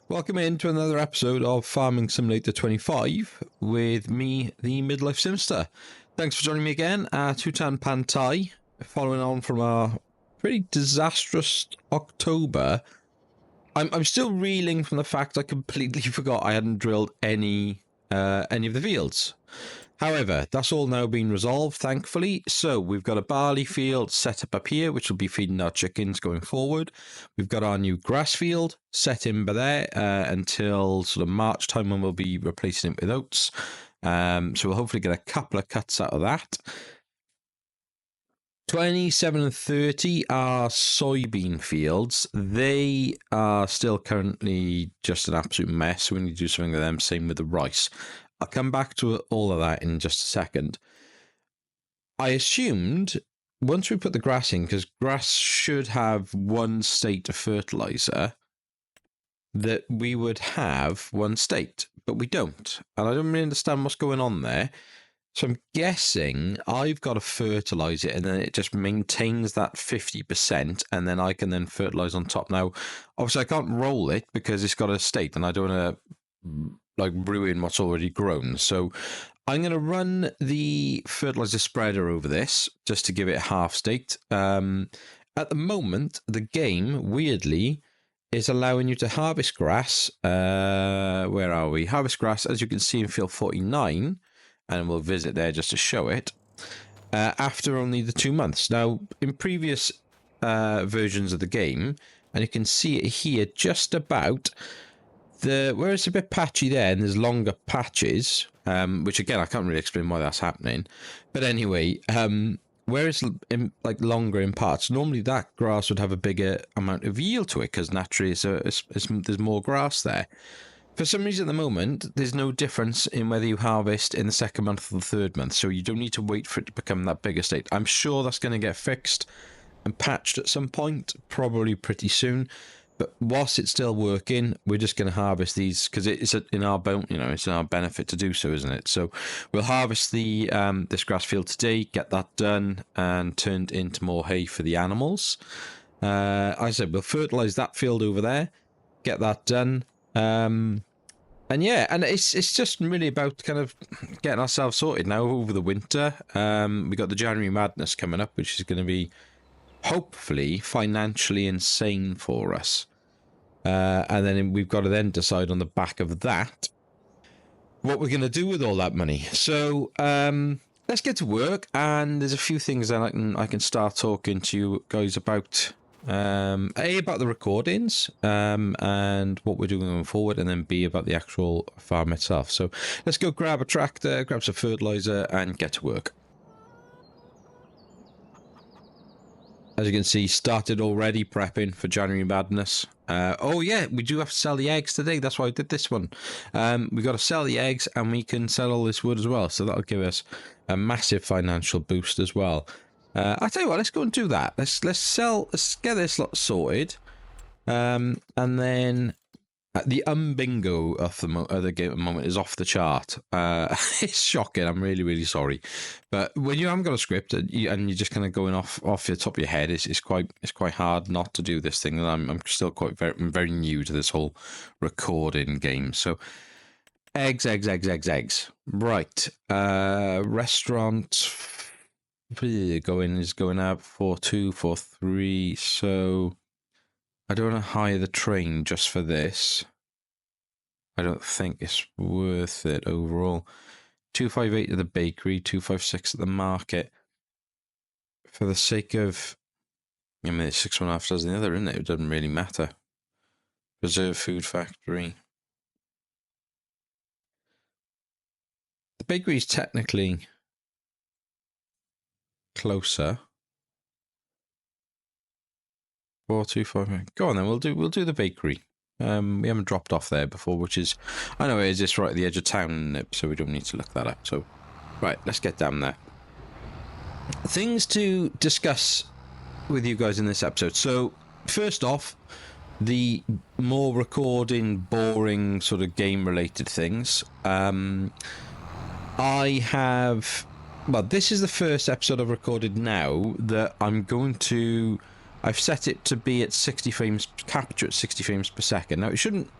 Welcome into another episode of Farming Simulator 25 with me, the midlife Simster. Thanks for joining me again at Hutan Pantai, following on from our pretty disastrous October. I'm still reeling from the fact I completely forgot I hadn't drilled any of the fields. However, that's all now been resolved, thankfully. So we've got a barley field set up here, which will be feeding our chickens going forward. We've got our new grass field set in by there until sort of March time, when we'll be replacing it with oats. So we'll hopefully get a couple of cuts out of that. 27 and 30 are soybean fields. They are still currently just an absolute mess. So we need to do something with them. Same with the rice. I'll come back to all of that in just a second. I assumed once we put the grass in, because grass should have one state of fertilizer, that we would have one state, but we don't. And I don't really understand what's going on there. So I'm guessing I've got to fertilize it, and then it just maintains that 50%, and then I can then fertilize on top. Now, obviously I can't roll it because it's got a state, and I don't want to ruin what's already grown. So I'm going to run the fertilizer spreader over this just to give it half state. At the moment, the game, weirdly, is allowing you to harvest grass. Where are we? Harvest grass, as you can see in field 49, and we'll visit there just to show it, after only the 2 months. Now, in previous versions of the game, and you can see it here just about, where it's a bit patchy there, and there's longer patches, which again I can't really explain why that's happening. But anyway, where it's longer in parts, normally that grass would have a bigger amount of yield to it because naturally there's more grass there. For some reason at the moment, there's no difference in whether you harvest in the second month or the third month, so you don't need to wait for it to become that bigger state. I'm sure that's going to get fixed and patched at some point, probably pretty soon. But whilst it's still working, we're just going to harvest these because it's in our it's in our benefit to do so, isn't it? So we'll harvest the this grass field today, get that done, and turned into more hay for the animals. I said we'll fertilize that field over there, get that done, and yeah, and it's just really about kind of getting ourselves sorted now over the winter. We got the January madness coming up, which is going to be hopefully financially insane for us, and then we've got to then decide on the back of that what we're going to do with all that money. So let's get to work, and there's a few things that I can start talking to you guys about. A, about the recordings and what we're doing going forward, and then B, about the actual farm itself. So let's go grab a tractor, grab some fertilizer, and get to work. As you can see, started already prepping for January madness. Oh yeah, we do have to sell the eggs today. That's why I did this one. We got to sell the eggs, and we can sell all this wood as well. So that'll give us a massive financial boost as well. I'll tell you what, let's go and do that. Let's get this lot sorted. And then the bingo of the game at the moment is off the chart. It's shocking. I'm really, really sorry. But when you haven't got a script and you're just kind of going off the top of your head, it's quite hard not to do this thing. And I'm still I'm very new to this whole recording game. So eggs. Right. Restaurant going up 4.2, 4.3. So I don't want to hire the train just for this. I don't think it's worth it overall. 258 at the bakery, 256 at the market. For the sake of, I mean, it's 6.5 does the other, isn't it? It doesn't really matter. Preserve food factory. The bakery is technically closer. 425. Go on then. We'll do the bakery. We haven't dropped off there before, which is, I know it is just right at the edge of town, so we don't need to look that up. So, right, let's get down there. Things to discuss with you guys in this episode. So, first off, the more recording, boring sort of game-related things. I have, well, this is the first episode I've recorded now that I've set it to be at 60 frames, capture at 60 frames per second. Now, it shouldn't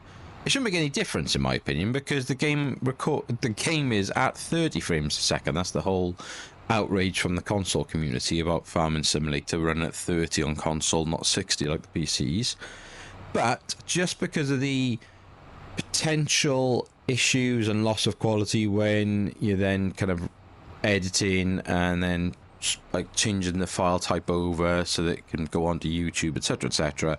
it shouldn't make any difference in my opinion, because the game is at 30 frames a second. That's the whole outrage from the console community about Farming Simulator running at 30 on console, not 60 like the PCs. But just because of the potential issues and loss of quality when you're then kind of editing and then like changing the file type over so that it can go onto YouTube, etc., etc.,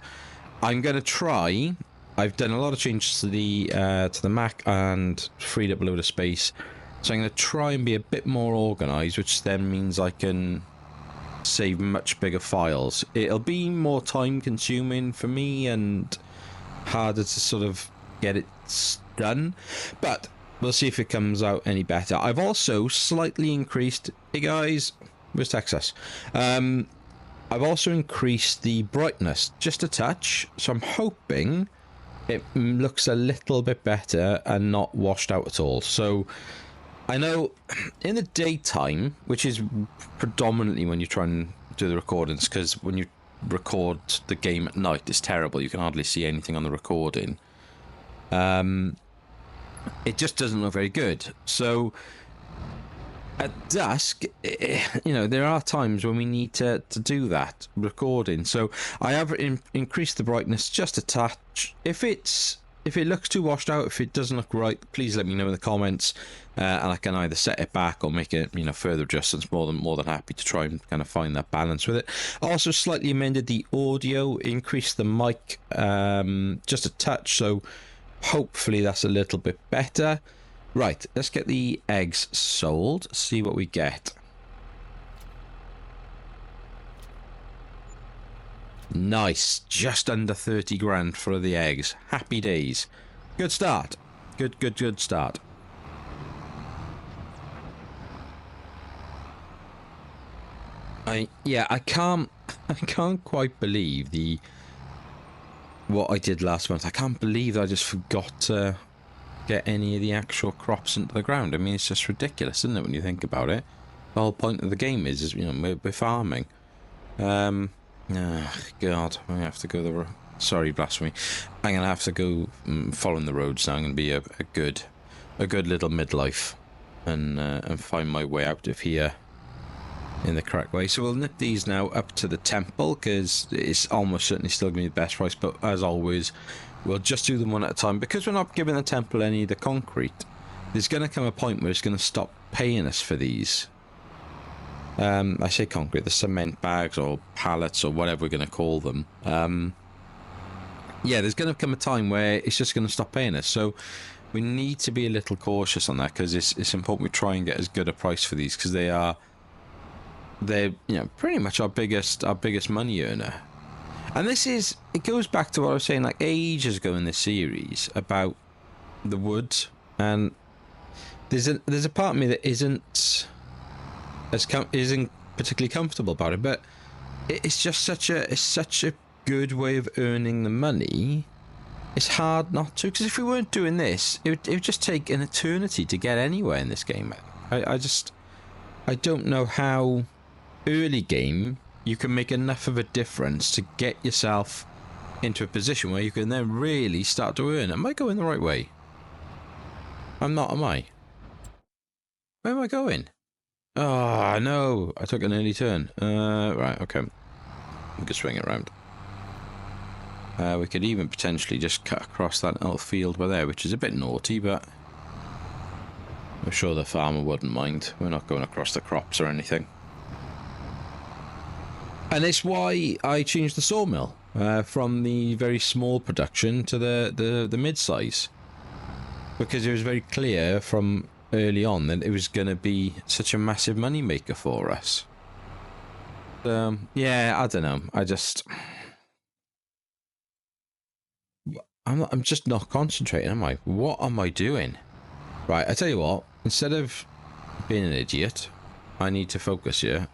I'm going to try. I've done a lot of changes to the Mac and freed up a load of space, so I'm going to try and be a bit more organized, which then means I can save much bigger files. It'll be more time consuming for me and harder to sort of get it done, but we'll see if it comes out any better. I've also slightly increased, hey guys, where's Texas? I've also increased the brightness just a touch, so I'm hoping it looks a little bit better and not washed out at all. So I know in the daytime, which is predominantly when you try and do the recordings, because when you record the game at night, it's terrible. You can hardly see anything on the recording. It just doesn't look very good. So at dusk, you know, there are times when we need to do that recording. So I have increased the brightness just a touch. If it looks too washed out, if it doesn't look right, please let me know in the comments, and I can either set it back or make it, you know, further adjustments. More than happy to try and kind of find that balance with it. I also slightly amended the audio, increased the mic just a touch, so hopefully that's a little bit better. Right, let's get the eggs sold, see what we get. Nice, just under 30 grand for the eggs. Happy days. Good start. Good start. I can't quite believe what I did last month. I can't believe that I just forgot to get any of the actual crops into the ground. I mean, it's just ridiculous, isn't it, when you think about it? The whole point of the game is you know, we're farming. Oh, God, I have to go the... Sorry, blasphemy. I'm going to have to go following the roads now. I'm going to be a good little midlife and find my way out of here in the correct way. So we'll nip these now up to the temple, because it's almost certainly still going to be the best price, but as always, we'll just do them one at a time, because we're not giving the temple any of the concrete. There's going to come a point where it's going to stop paying us for these. I say concrete, the cement bags or pallets or whatever we're going to call them. Yeah, there's going to come a time where it's just going to stop paying us. So we need to be a little cautious on that, because it's important we try and get as good a price for these, because they're you know, pretty much our biggest money earner. And it goes back to what I was saying like ages ago in this series about the wood, and there's a part of me that isn't particularly comfortable about it, but it's just such a good way of earning the money. It's hard not to, because if we weren't doing this, it would just take an eternity to get anywhere in this game. I don't know how early game you can make enough of a difference to get yourself into a position where you can then really start to earn. Am I going the right way? I'm not, am I? Where am I going? Oh, no. I took an early turn. Right, okay. We could swing it around. We could even potentially just cut across that little field by there, which is a bit naughty, but I'm sure the farmer wouldn't mind. We're not going across the crops or anything. And it's why I changed the sawmill from the very small production to the mid-size, because it was very clear from early on that it was going to be such a massive money maker for us. Yeah, I don't know. I'm just not concentrating, am I? What am I doing? Right, I tell you what. Instead of being an idiot, I need to focus here.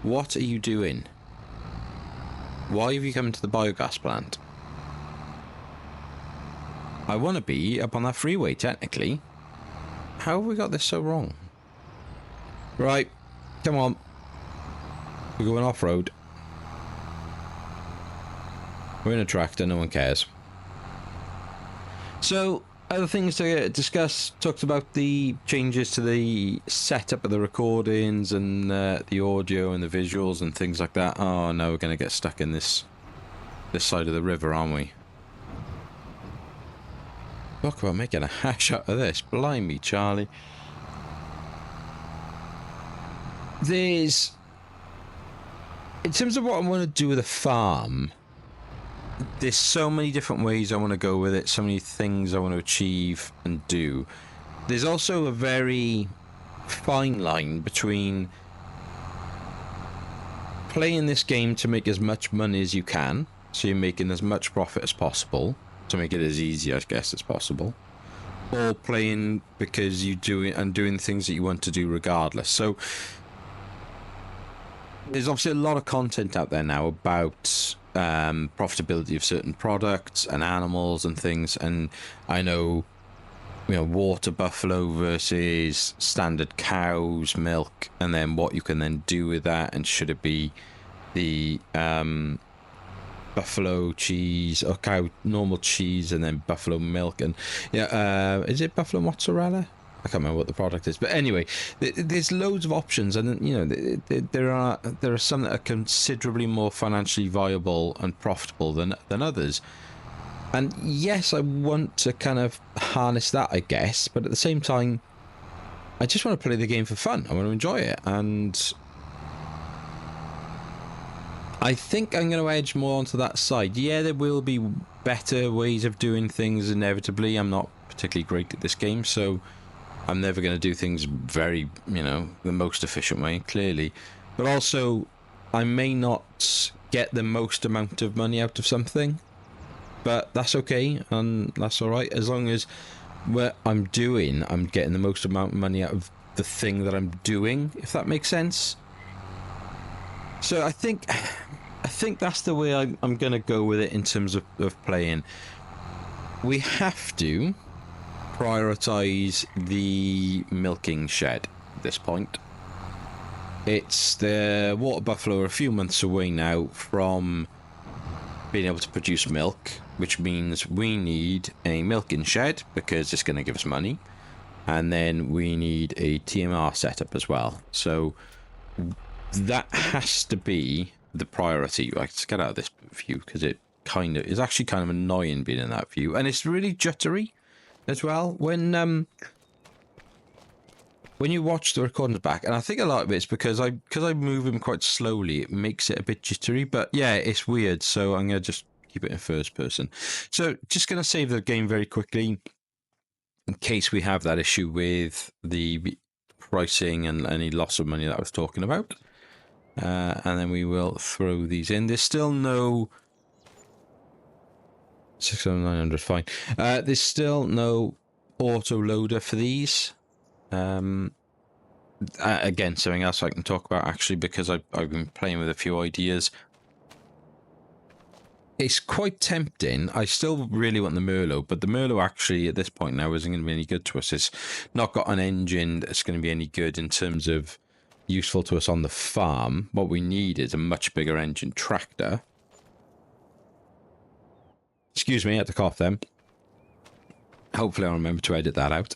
What are you doing? Why have you come to the biogas plant? I want to be up on that freeway, technically. How have we got this so wrong? Right, come on. We're going off-road. We're in a tractor, no one cares. So, other things to discuss, talked about the changes to the setup of the recordings and the audio and the visuals and things like that. Oh, no, we're going to get stuck in this side of the river, aren't we? Talk about making a hash out of this. Blimey, Charlie. There's... In terms of what I want to do with a farm, there's so many different ways I want to go with it, so many things I want to achieve and do. There's also a very fine line between playing this game to make as much money as you can, so you're making as much profit as possible, to make it as easy, I guess, as possible, or playing because you do it and doing things that you want to do regardless. So there's obviously a lot of content out there now about profitability of certain products and animals and things, and I know, you know, water buffalo versus standard cows milk, and then what you can then do with that, and should it be the buffalo cheese or cow normal cheese and then buffalo milk, and is it buffalo mozzarella? I can't remember what the product is, but anyway, there's loads of options, and you know, there are some that are considerably more financially viable and profitable than others. And yes, I want to kind of harness that, I guess, but at the same time, I just want to play the game for fun. I want to enjoy it, and I think I'm going to edge more onto that side. Yeah, there will be better ways of doing things inevitably. I'm not particularly great at this game, so I'm never going to do things very, you know, the most efficient way, clearly. But also, I may not get the most amount of money out of something, but that's okay, and that's all right, as long as what I'm doing, I'm getting the most amount of money out of the thing that I'm doing, if that makes sense. So I think that's the way I'm going to go with it in terms of playing. We have to prioritize the milking shed at this point. It's the water buffalo are a few months away now from being able to produce milk, which means we need a milking shed because it's going to give us money, and then we need a TMR setup as well. So that has to be the priority. Let's get out of this view because it kind of is actually kind of annoying being in that view, and it's really jittery as well when you watch the recordings back, and I think a lot of it's because I move him quite slowly, it makes it a bit jittery. But yeah, it's weird, so I'm gonna just keep it in first person. So just gonna save the game very quickly in case we have that issue with the pricing and any loss of money that I was talking about, and then we will throw these in. There's still no 6,900, fine. There's still no auto loader for these. Again, something else I can talk about actually, because I've been playing with a few ideas. It's quite tempting. I still really want the Merlot, but the Merlot actually at this point now isn't going to be any good to us. It's not got an engine that's going to be any good in terms of useful to us on the farm. What we need is a much bigger engine tractor. Excuse me, I had to cough then. Hopefully I'll remember to edit that out.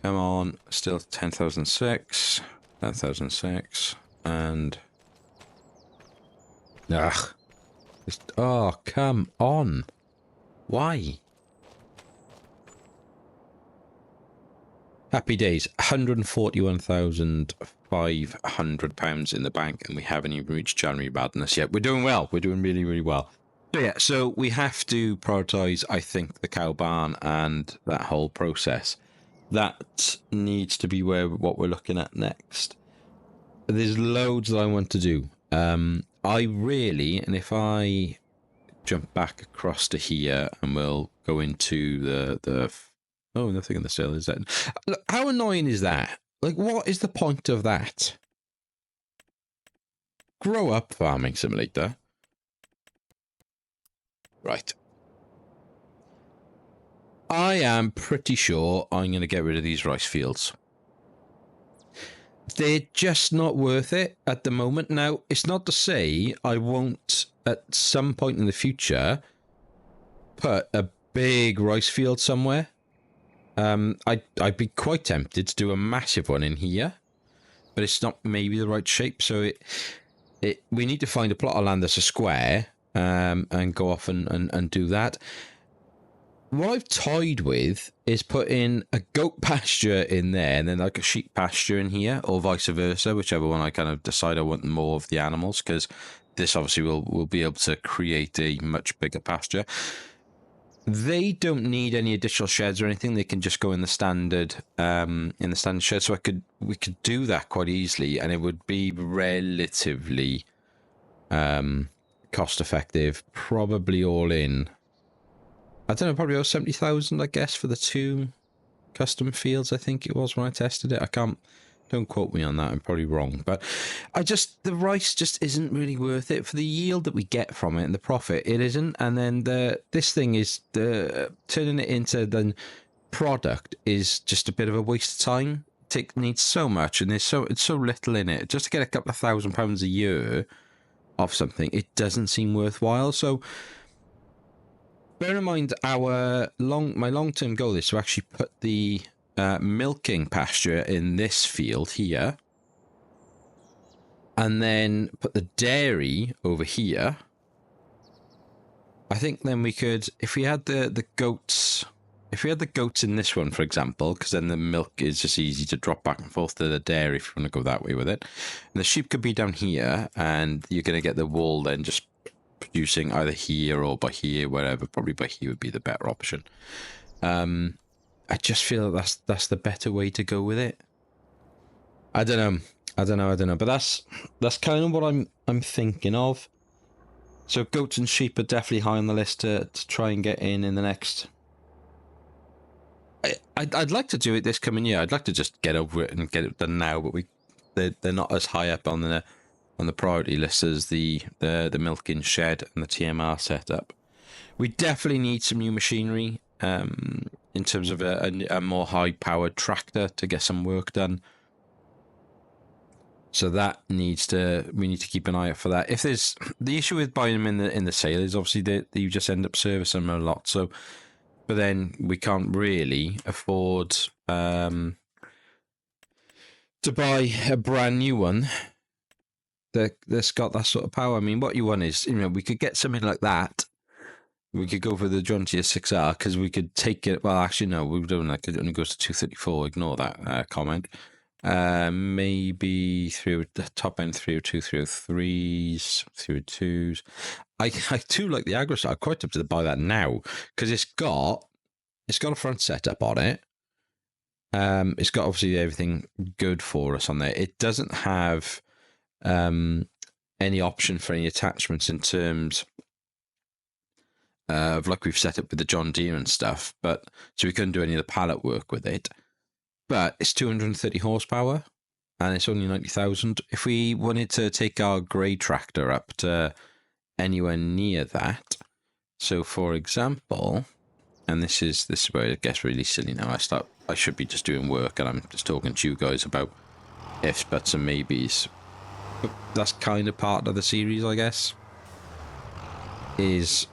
Come on, still 10,006, 10,006, and... Ugh. Oh, come on. Why? Happy days. £141,500 in the bank, and we haven't even reached January madness yet. We're doing well. We're doing really, really well. So yeah, so we have to prioritise, I think, the cow barn and that whole process. That needs to be what we're looking at next. There's loads that I want to do. I really, and if I jump back across to here and we'll go into the oh, nothing in the cell is that. Look, how annoying is that? Like, what is the point of that? Grow up, Farming Simulator. Right. I am pretty sure I'm going to get rid of these rice fields. They're just not worth it at the moment. Now, it's not to say I won't, at some point in the future, put a big rice field somewhere, I'd be quite tempted to do a massive one in here, but it's not maybe the right shape. So we need to find a plot of land that's a square, and go off and do that. What I've toyed with is putting a goat pasture in there and then like a sheep pasture in here, or vice versa, whichever one I kind of decide I want more of the animals, because this obviously will be able to create a much bigger pasture. They don't need any additional sheds or anything. They can just go in the standard shed. So we could do that quite easily, and it would be relatively cost effective. Probably all in, I don't know, probably about 70,000, I guess, for the 2 custom fields. I think it was when I tested it. Don't quote me on that. I'm probably wrong, but the rice just isn't really worth it for the yield that we get from it and the profit. It isn't. And then this thing is turning it into the product is just a bit of a waste of time. It needs so much, and it's so little in it. Just to get a couple of £1,000 a year off something, it doesn't seem worthwhile. So bear in mind, my long-term goal is to actually put the milking pasture in this field here, and then put the dairy over here. I think then we could, if we had the goats, in this one, for example, because then the milk is just easy to drop back and forth to the dairy if you want to go that way with it. And the sheep could be down here, and you're going to get the wool then just producing either here or by here, wherever. Probably by here would be the better option. I just feel that's the better way to go with it. I don't know. But that's kind of what I'm thinking of. So goats and sheep are definitely high on the list to try and get in the next. I'd like to do it this coming year. I'd like to just get over it and get it done now, but they're not as high up on the priority list as the milking shed and the TMR setup. We definitely need some new machinery. In terms of a more high-powered tractor to get some work done. So we need to keep an eye out for that. If there's the issue with buying them in the sale is obviously that you just end up servicing them a lot. So, but then we can't really afford to buy a brand new one that's got that sort of power. I mean, what you want is, we could get something like that. We could go for the John Deere 6R because we could take it. Well, actually, no, we don't. Like, it only goes to 234. Ignore that comment. Maybe through the top end 302, 303s, 302s. I do like the Agrostar. I'm quite tempted to buy that now because it's got a front setup on it. It's got obviously everything good for us on there. It doesn't have any option for any attachments in terms of like we've set up with the John Deere and stuff, but so we couldn't do any of the pallet work with it. But it's 230 horsepower and it's only 90,000. If we wanted to take our grey tractor up to anywhere near that, so for example, and this is where it gets really silly now. I should be just doing work and I'm just talking to you guys about ifs, buts, and maybes. But that's kind of part of the series, I guess. Is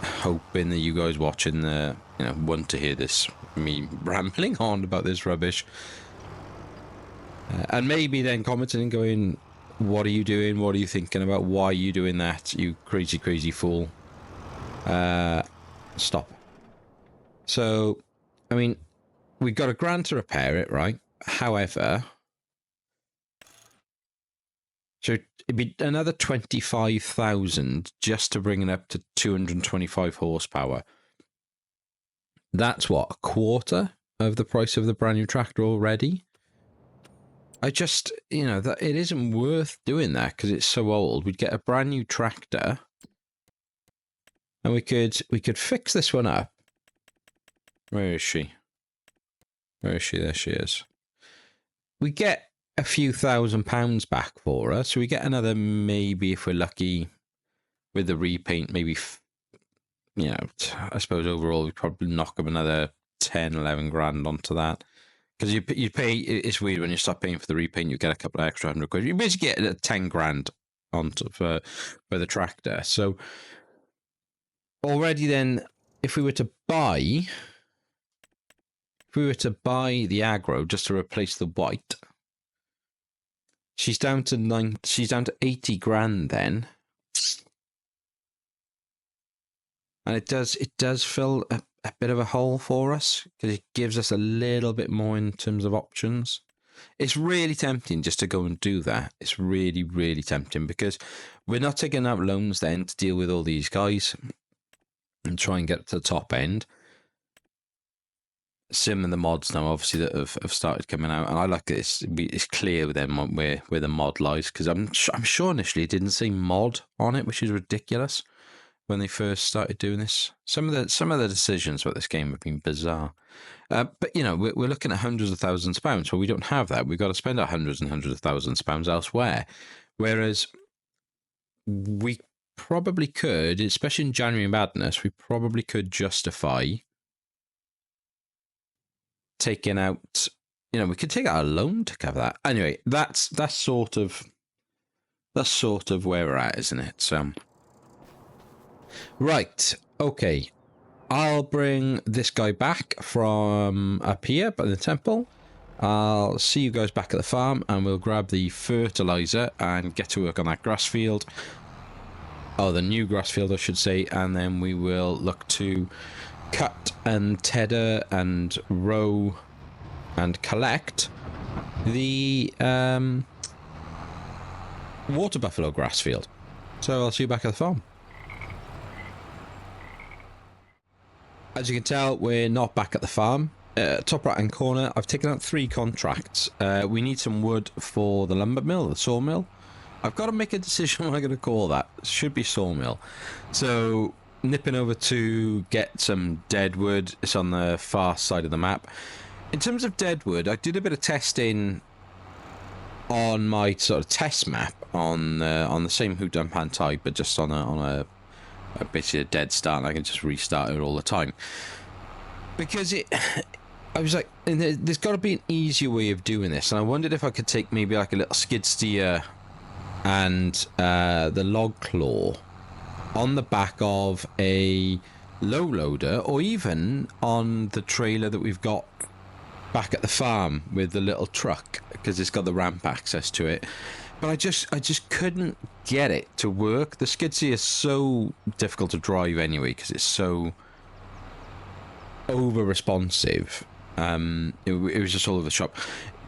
hoping that you guys watching want to hear me rambling on about this rubbish, and maybe then commenting and going, what are you doing, what are you thinking about, why are you doing that, you crazy fool. Stop. So I mean, we've got a grant to repair it, right? However, so it'd be another 25,000 just to bring it up to 225 horsepower. That's what, a quarter of the price of the brand new tractor already? I just, that it isn't worth doing that because it's so old. We'd get a brand new tractor and we could fix this one up. Where is she? There she is. We get a few £1,000 back for her, so we get another, maybe if we're lucky with the repaint, maybe I suppose overall we probably knock up another 10, 11 grand onto that, because you pay. It's weird when you start paying for the repaint, you get a couple of extra £100. You basically get 10 grand onto for the tractor. So already then if we were to buy the aggro just to replace the white, she's down to 80 grand then. And it does fill a bit of a hole for us because it gives us a little bit more in terms of options. It's really tempting just to go and do that. It's really, really tempting because we're not taking out loans then to deal with all these guys and try and get to the top end. Sim and the mods now, obviously, that have started coming out, and I like this. It's clear with them where the mod lies because I'm sure initially it didn't say mod on it, which is ridiculous when they first started doing this. Some of the decisions about this game have been bizarre. But, you know, we're looking at hundreds of thousands of pounds. Well, we don't have that. We've got to spend our hundreds and hundreds of thousands of pounds elsewhere. Whereas we probably could, especially in January Madness, we probably could justify taking out, you know, we could take out a loan to cover that. Anyway, that's sort of where we're at, isn't it? So, right, okay. I'll bring this guy back from up here by the temple. I'll see you guys back at the farm and we'll grab the fertilizer and get to work on that grass field. Oh, the new grass field, I should say. And then we will look to cut and tedder and row and collect the water buffalo grass field. So I'll see you back at the farm. As you can tell, we're not back at the farm. Top right hand corner, I've taken out 3 contracts. We need some wood for the lumber mill, the sawmill. I've got to make a decision what I'm going to call that. It should be sawmill. So, nipping over to get some dead wood. It's on the far side of the map. In terms of dead wood, I did a bit of testing on my sort of test map on the same Hutan Pantai, but just on a basically a dead start, and I can just restart it all the time. Because I was like, there's got to be an easier way of doing this, and I wondered if I could take maybe like a little skid steer and the log claw on the back of a low loader, or even on the trailer that we've got back at the farm with the little truck, because it's got the ramp access to it. But I just couldn't get it to work. The skid steer is so difficult to drive anyway because it's so over responsive. It was just all over the shop.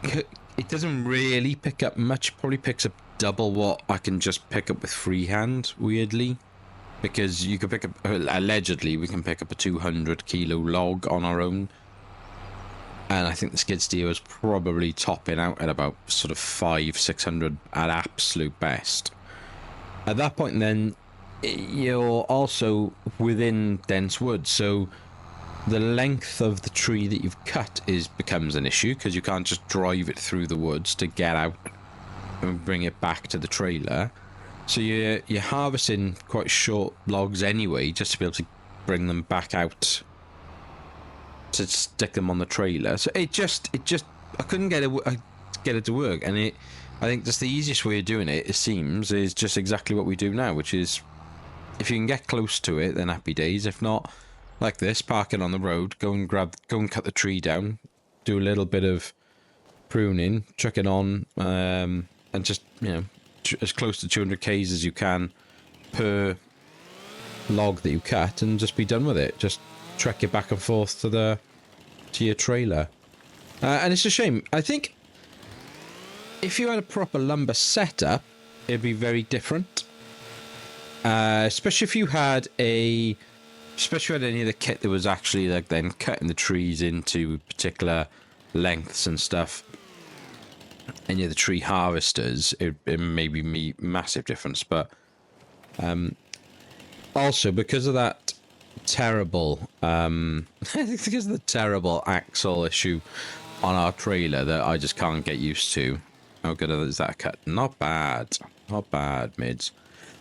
It doesn't really pick up much. Probably picks up double what I can just pick up with freehand, weirdly. Because you can pick up, allegedly, we can pick up a 200 kilo log on our own. And I think the skid steer was probably topping out at about sort of 500-600 at absolute best. At that point then, you're also within dense wood, so the length of the tree that you've cut becomes an issue, because you can't just drive it through the woods to get out and bring it back to the trailer. So you're harvesting quite short logs anyway, just to be able to bring them back out to stick them on the trailer. So it just I couldn't get it to work, and I think just the easiest way of doing it, it seems, is just exactly what we do now, which is if you can get close to it, then happy days. If not, like this, park it on the road, go and cut the tree down, do a little bit of pruning, chuck it on, and just, you know, as close to 200 k's as you can per log that you cut, and just be done with it. Just trek it back and forth to your trailer. And it's a shame. I think if you had a proper lumber setup, it'd be very different. Especially if you had any of the kit that was actually like then cutting the trees into particular lengths and stuff. Any of the tree harvesters, it may be massive difference. But also because of that terrible because of the terrible axle issue on our trailer that I just can't get used to. How good is that cut? Not bad mids.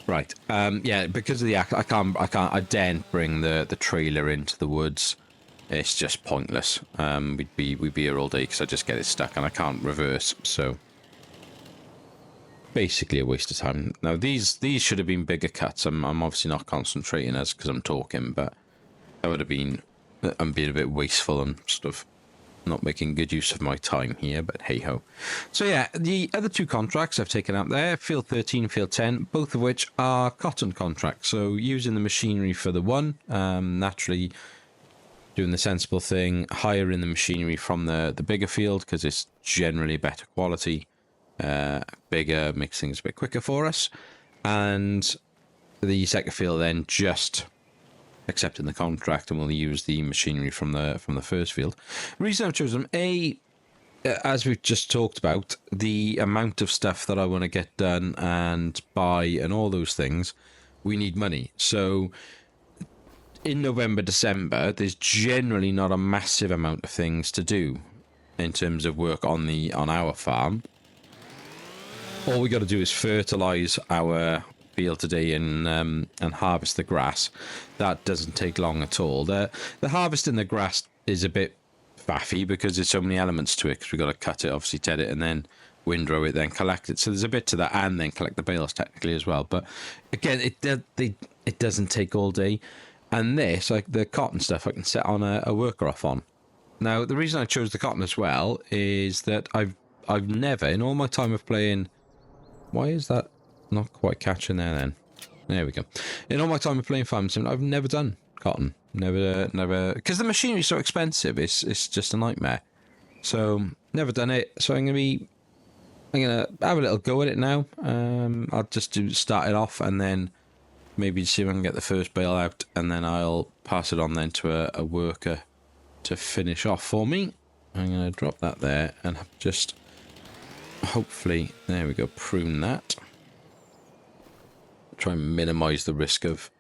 Right. Yeah, because of the axle, I daren't bring the trailer into the woods. It's just pointless. We'd be here all day because I just get it stuck and I can't reverse. So basically a waste of time. Now these should have been bigger cuts. I'm obviously not concentrating as because I'm talking, but That would have been, I'm being a bit wasteful and sort of not making good use of my time here, but hey ho. So yeah, the other 2 contracts I've taken out there, Field 13, Field 10, both of which are cotton contracts. So using the machinery for the one, naturally doing the sensible thing, hiring the machinery from the bigger field because it's generally better quality, bigger, makes things a bit quicker for us. And the second field then just accepting the contract, and we'll use the machinery from the first field. The reason I've chosen them, as we've just talked about, the amount of stuff that I want to get done and buy and all those things, we need money. So in November, December, there's generally not a massive amount of things to do in terms of work on our farm. All we got to do is fertilize our field today and harvest the grass. That doesn't take long at all. The harvesting the grass is a bit faffy because there's so many elements to it, because we've got to cut it, obviously ted it, and then windrow it, then collect it. So there's a bit to that, and then collect the bales technically as well. But again, it doesn't take all day. And this, like the cotton stuff, I can set on a worker off on. Now, the reason I chose the cotton as well is that I've never, in all my time of playing, why is that not quite catching there? There we go. In all my time of playing Farm Sim, I've never done cotton. Never, because the machinery is so expensive. It's just a nightmare. So never done it. So I'm gonna have a little go at it now. I'll just start it off and then maybe see if I can get the first bale out, and then I'll pass it on then to a worker to finish off for me. I'm gonna drop that there and just hopefully, there we go, prune that. Try and minimize the risk of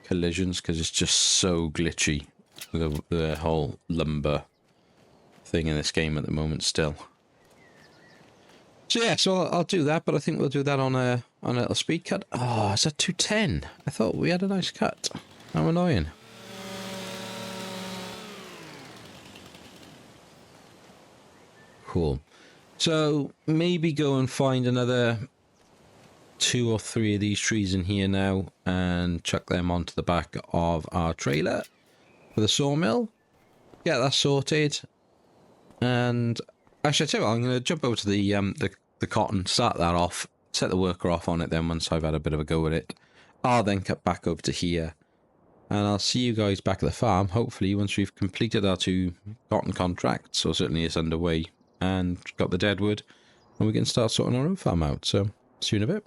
collisions because it's just so glitchy, the whole lumber thing in this game at the moment still. So yeah, so I'll do that, but I think we'll do that on a little speed cut. Oh, it's at 210. I thought we had a nice cut. How annoying. Cool. So maybe go and find another 2 or 3 of these trees in here now and chuck them onto the back of our trailer for the sawmill. Get that sorted. And actually, I tell you what, I'm going to jump over to the cotton, start that off, set the worker off on it then once I've had a bit of a go at it. I'll then cut back over to here. And I'll see you guys back at the farm, hopefully, once we've completed our 2 cotton contracts, or certainly it's underway, and got the deadwood, and we can start sorting our own farm out. So, see you in a bit.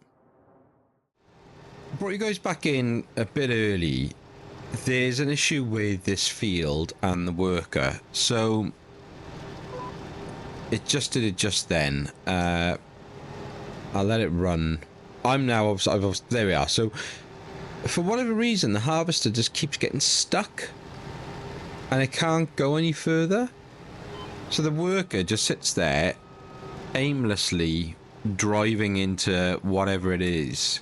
Brought you guys back in a bit early. There's an issue with this field and the worker. So, it just did it just then. I'll let it run. I'm now, there we are. So, for whatever reason, the harvester just keeps getting stuck. And it can't go any further. So the worker just sits there, aimlessly driving into whatever it is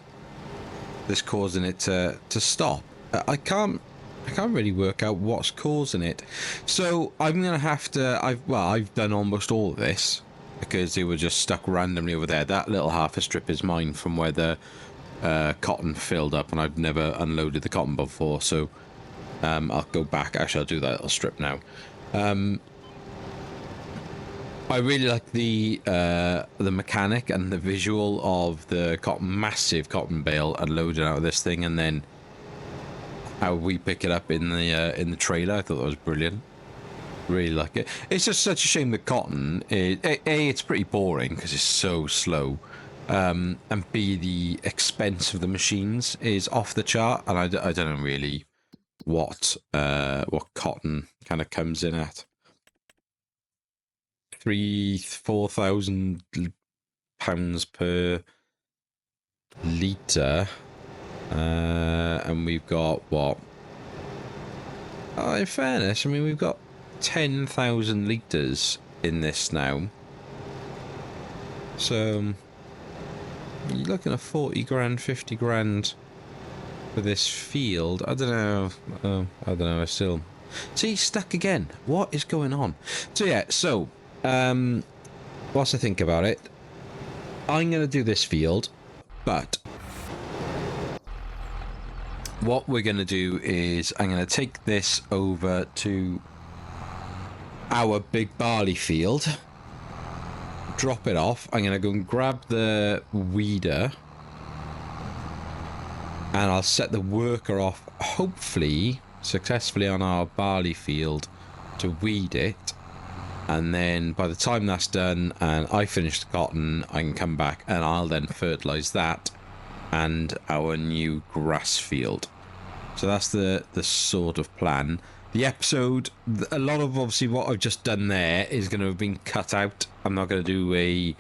that's causing it to stop. I can't really work out what's causing it. So I'm gonna have to. I've done almost all of this because they were just stuck randomly over there. That little half a strip is mine from where the cotton filled up, and I've never unloaded the cotton before. So I'll go back. Actually, I'll do that little strip now. I really like the mechanic and the visual of the massive cotton bale unloaded out of this thing, and then how we pick it up in the trailer. I thought that was brilliant. Really like it. It's just such a shame that cotton it's pretty boring because it's so slow, and B, the expense of the machines is off the chart, and I don't know really what cotton kind of comes in at. 4,000 pounds per litre, and we've got what? In fairness, I mean, we've got 10,000 litres in this now, so you're looking at 40 grand, 50 grand for this field. I don't know. I don't know. I still see stuck again. What is going on? So yeah, so. Whilst I think about it, I'm going to do this field, but what we're going to do is I'm going to take this over to our big barley field, drop it off. I'm going to go and grab the weeder, and I'll set the worker off, hopefully successfully, on our barley field to weed it. And then by the time that's done and I finish the cotton, I can come back and I'll then fertilize that and our new grass field. So that's the sort of plan. The episode, a lot of obviously what I've just done there is going to have been cut out. I'm not going to do a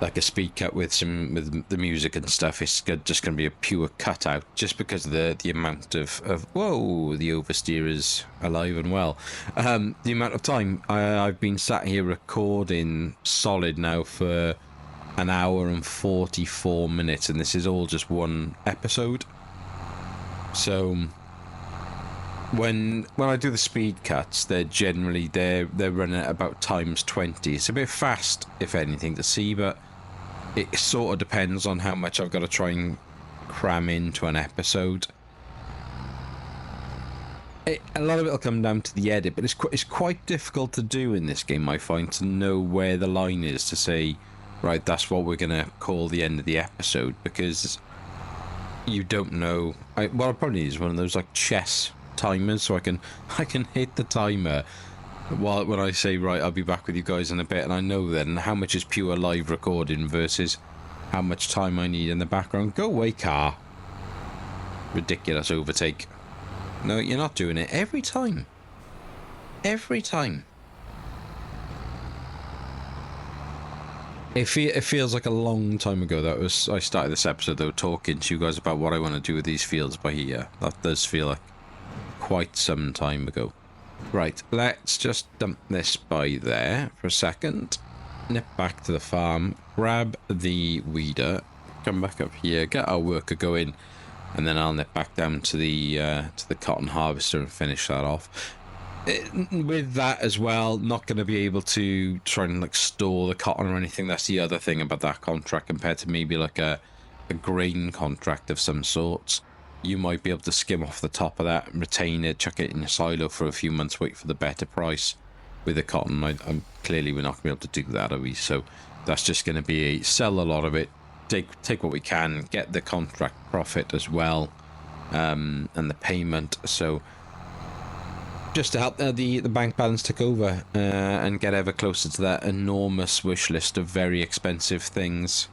like a speed cut with the music and stuff. It's just going to be a pure cutout, just because of the amount of whoa, the oversteer is alive and well. The amount of time I've been sat here recording solid now for an hour and 44 minutes, and this is all just one episode. So when I do the speed cuts, they're generally they're running at about times 20. It's a bit fast, if anything, to see, but it sort of depends on how much I've got to try and cram into an episode. A lot of it will come down to the edit, but it's quite difficult to do in this game, I find, to know where the line is to say, right, that's what we're going to call the end of the episode, because you don't know. What I probably need is one of those like chess timers, so I can hit the timer when I say, right, I'll be back with you guys in a bit, and I know then how much is pure live recording versus how much time I need in the background. Go away, car. Ridiculous overtake. No, you're not doing it. Every time. Every time. It feels like a long time ago that I started this episode, though, talking to you guys about what I want to do with these fields by here. That does feel like quite some time ago. Right, let's just dump this by there for a second. Nip back to the farm, grab the weeder, come back up here, get our worker going, and then I'll nip back down to the cotton harvester and finish that off. With that as well, not going to be able to try and like store the cotton or anything. That's the other thing about that contract compared to maybe like a grain contract of some sorts. You might be able to skim off the top of that, retain it, chuck it in a silo for a few months, wait for the better price. With the cotton, I'm clearly we're not going to be able to do that, are we? So that's just going to be sell a lot of it, take what we can, get the contract profit as well, and the payment. So just to help the bank balance tick over and get ever closer to that enormous wish list of very expensive things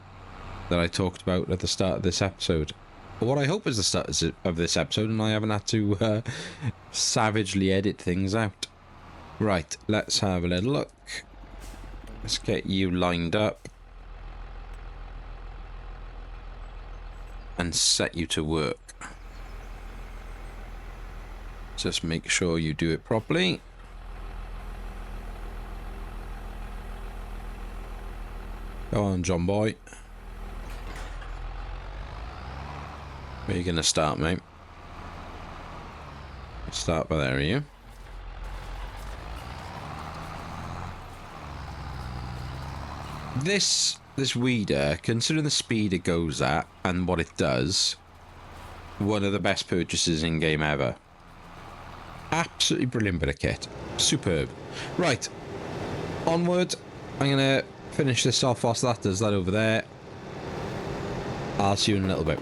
that I talked about at the start of this episode. What I hope is the start of this episode, and I haven't had to savagely edit things out. Right, let's have a little look. Let's get you lined up and set you to work. Just make sure you do it properly. Go on, John boy. Where are you going to start, mate? Start by there, are you? This weeder, considering the speed it goes at and what it does, one of the best purchases in game ever. Absolutely brilliant bit of kit. Superb. Right. Onward. I'm going to finish this off whilst that does that over there. I'll see you in a little bit.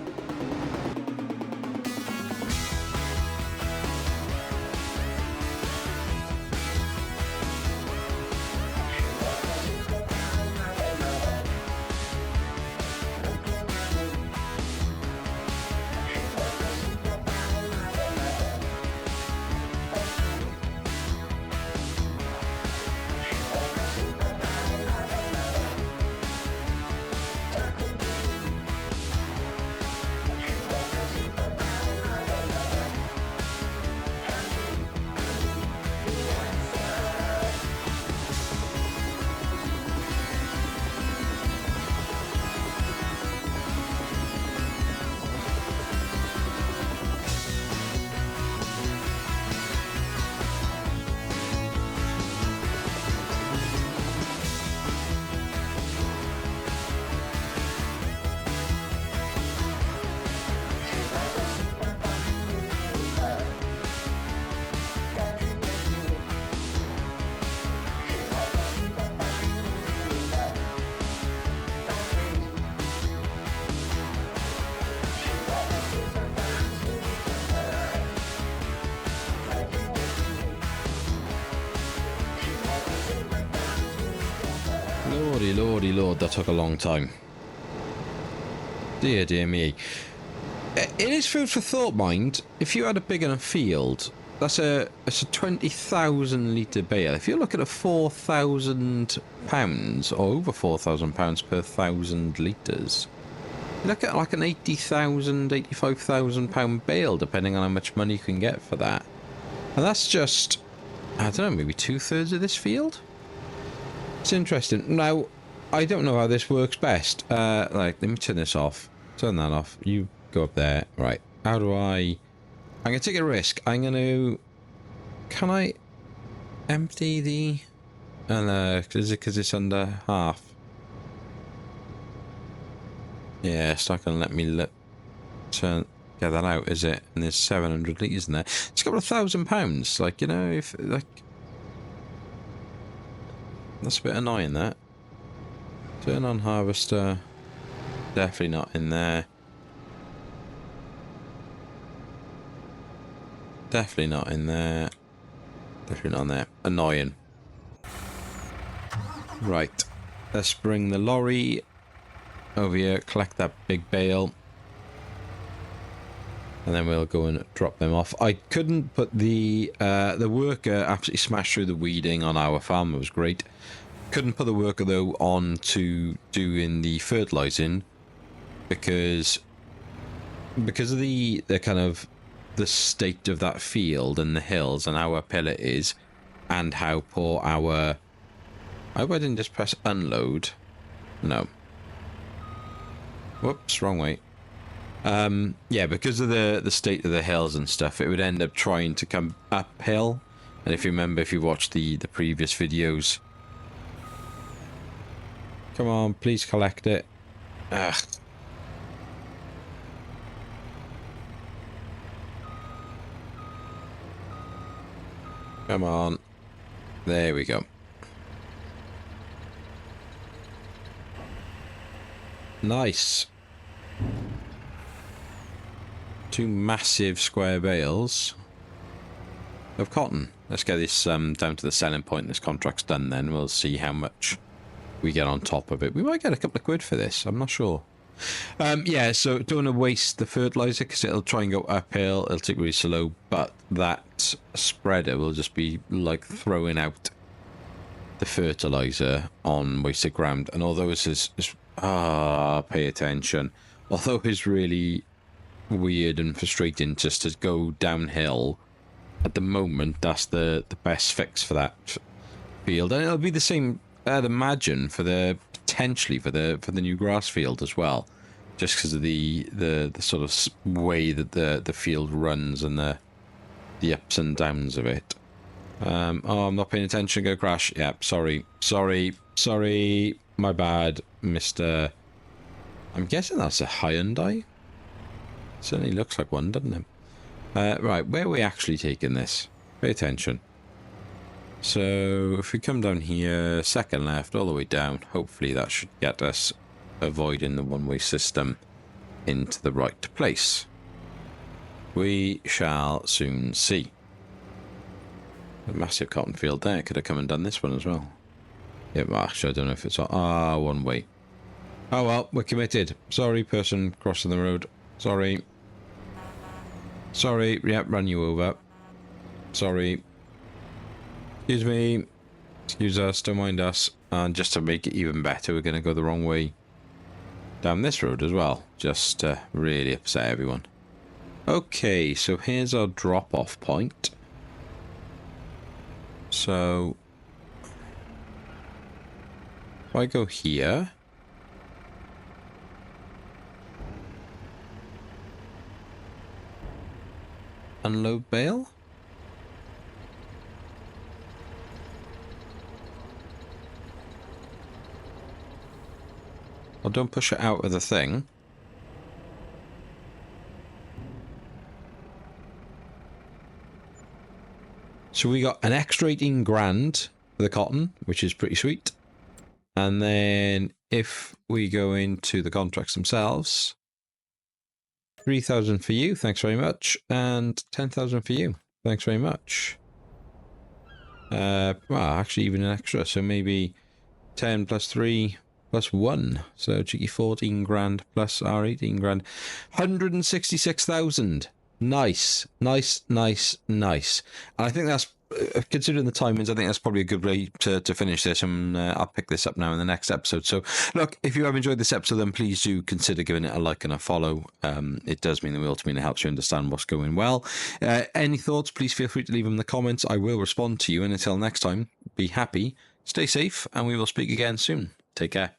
Lordy, lordy, lord, that took a long time. Dear, dear me. It is food for thought, mind. If you had a big enough field, it's a 20,000 litre bale. If you look at a £4,000 or over £4,000 per 1,000 litres, you look at like an 80,000, 85,000 pound bale, depending on how much money you can get for that. And that's just, I don't know, maybe 2/3 of this field? It's interesting. Now, I don't know how this works best. Let me turn this off. Turn that off. You go up there. Right. How do I'm going to take a risk. I'm going to... Can I empty the... because it's under half. Yeah, it's not going to let me get that out, is it? And there's 700 litres in there. It's a couple of £1,000. Like, you know, if... like, that's a bit annoying, that. Turn on harvester. Definitely not in there. Definitely not in there. Definitely not in there. Annoying. Right. Let's bring the lorry over here, collect that big bale. And then we'll go and drop them off. I couldn't put the worker absolutely smashed through the weeding on our farm. It was great. Couldn't put the worker though on to doing the fertilizing because of the kind of the state of that field and the hills and how uphill it is, and how poor our... I hope I didn't just press unload. No. Whoops, wrong way. Yeah, because of the state of the hills and stuff, it would end up trying to come uphill. And if you remember, if you watched the previous videos... Come on, please collect it. Ugh. Come on. There we go. Nice. 2 massive square bales of cotton. Let's get this down to the selling point. This contract's done then. We'll see how much we get on top of it. We might get a couple of quid for this. I'm not sure. Yeah, so don't want to waste the fertilizer because it'll try and go uphill. It'll take really slow, but that spreader will just be like throwing out the fertilizer on wasted ground. And although this is pay attention. Although it's really weird and frustrating just to go downhill, at the moment that's the best fix for that field, and it'll be the same, I'd imagine, for the potentially for the new grass field as well, just because of the sort of way that the field runs and the ups and downs of it. Oh, I'm not paying attention. Go crash. Yeah, sorry, my bad, Mr. I'm guessing that's a Hyundai. Certainly looks like one, doesn't it? Right, where are we actually taking this? Pay attention. So if we come down here, second left, all the way down, hopefully that should get us avoiding the one-way system into the right place. We shall soon see. A massive cotton field there. Could have come and done this one as well. Yeah, well, actually, I don't know if it's one way. Oh well, we're committed. Sorry, person crossing the road. Sorry. Sorry, yeah, run you over. Sorry. Excuse me. Excuse us, don't mind us. And just to make it even better, we're going to go the wrong way down this road as well. Just to really upset everyone. Okay, so here's our drop-off point. So... if I go here... unload bale? Well, don't push it out of the thing. So we got an extra 18 grand for the cotton, which is pretty sweet. And then if we go into the contracts themselves, 3,000 for you, thanks very much, and 10,000 for you, thanks very much. Well, actually even an extra, so maybe 10 plus 3 plus 1. So cheeky 14 grand plus our 18 grand. 166,000. Nice. Nice, nice, nice. And I think that's, considering the timings, I think that's probably a good way to finish this, and I'll pick this up now in the next episode. So look, if you have enjoyed this episode, then please do consider giving it a like and a follow. It does mean the world to me, and it helps you understand what's going well. Any thoughts, please feel free to leave them in the comments. I will respond to you, and until next time, be happy, stay safe, and we will speak again soon. Take care.